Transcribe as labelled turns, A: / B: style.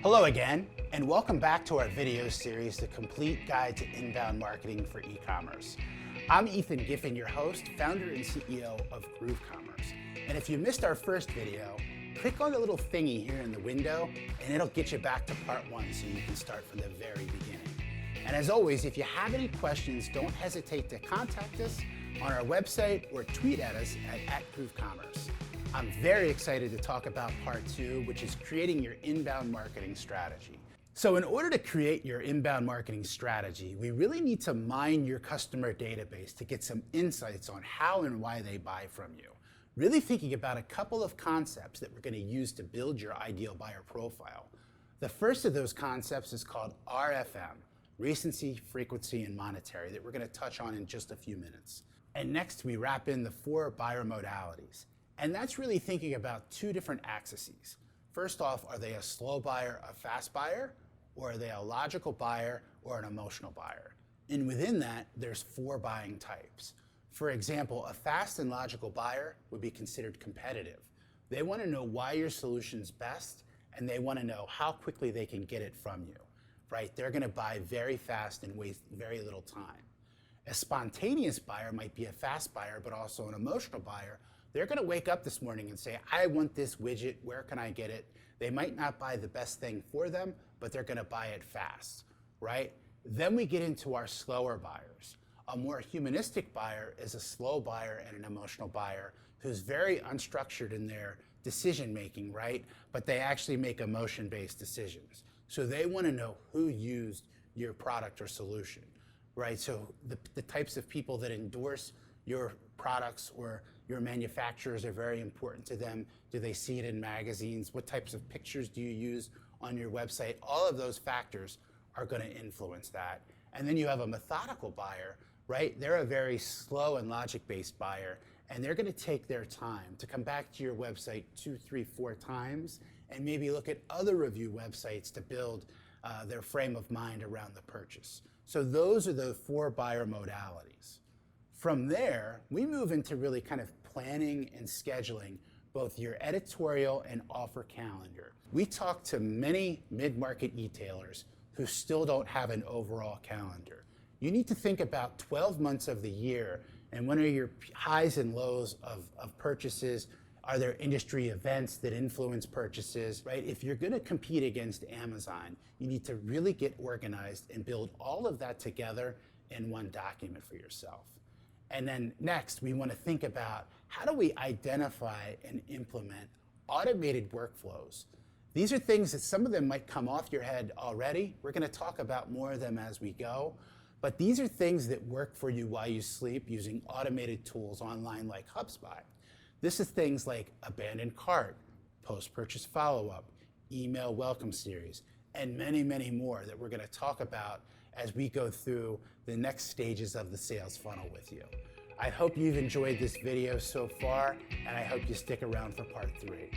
A: Hello again, and welcome back to our video series, The Complete Guide to Inbound Marketing for E-Commerce. I'm Ethan Giffin, your host, founder and CEO of GrooveCommerce. And if you missed our first video, click on the little thingy here in the window, and it'll get you back to part one so you can start from the very beginning. And as always, if you have any questions, don't hesitate to contact us on our website or tweet at us at GrooveCommerce. I'm very excited to talk about part two, which is creating your inbound marketing strategy. So in order to create your inbound marketing strategy, we really need to mine your customer database to get some insights on how and why they buy from you. Really thinking about a couple of concepts that we're going to use to build your ideal buyer profile. The first of those concepts is called RFM, recency, frequency, and monetary, that we're going to touch on in just a few minutes. And next, we wrap in the 4 buyer modalities. And that's really thinking about 2 different axes. First off, are they a slow buyer, a fast buyer, or are they a logical buyer or an emotional buyer? And within that, there's 4 buying types. For example, a fast and logical buyer would be considered competitive. They want to know why your solution's best, and they want to know how quickly they can get it from you, right? They're going to buy very fast and waste very little time. A spontaneous buyer might be a fast buyer, but also an emotional buyer. They're going to wake up this morning and say, I want this widget, where can I get it? They might not buy the best thing for them, but they're going to buy it fast, right? Then we get into our slower buyers. A more humanistic buyer is a slow buyer and an emotional buyer who's very unstructured in their decision making, right? But they actually make emotion-based decisions. So they want to know who used your product or solution, right? So the types of people that endorse your products or your manufacturers are very important to them. Do they see it in magazines? What types of pictures do you use on your website? All of those factors are going to influence that. And then you have a methodical buyer, right? They're a very slow and logic-based buyer, and they're going to take their time to come back to your website 2, 3, 4 times and maybe look at other review websites to build their frame of mind around the purchase. So those are the 4 buyer modalities. From there, we move into really kind of planning and scheduling both your editorial and offer calendar. We talk to many mid-market e-tailers who still don't have an overall calendar. You need to think about 12 months of the year and when are your highs and lows of purchases. Are there industry events that influence purchases, right? If you're going to compete against Amazon, you need to really get organized and build all of that together in one document for yourself. And then next, we want to think about how do we identify and implement automated workflows. These are things that some of them might come off your head already. We're going to talk about more of them as we go. But these are things that work for you while you sleep using automated tools online like HubSpot. This is things like abandoned cart, post-purchase follow-up, email welcome series, and many, many more that we're going to talk about as we go through the next stages of the sales funnel with you. I hope you've enjoyed this video so far, and I hope you stick around for part 3.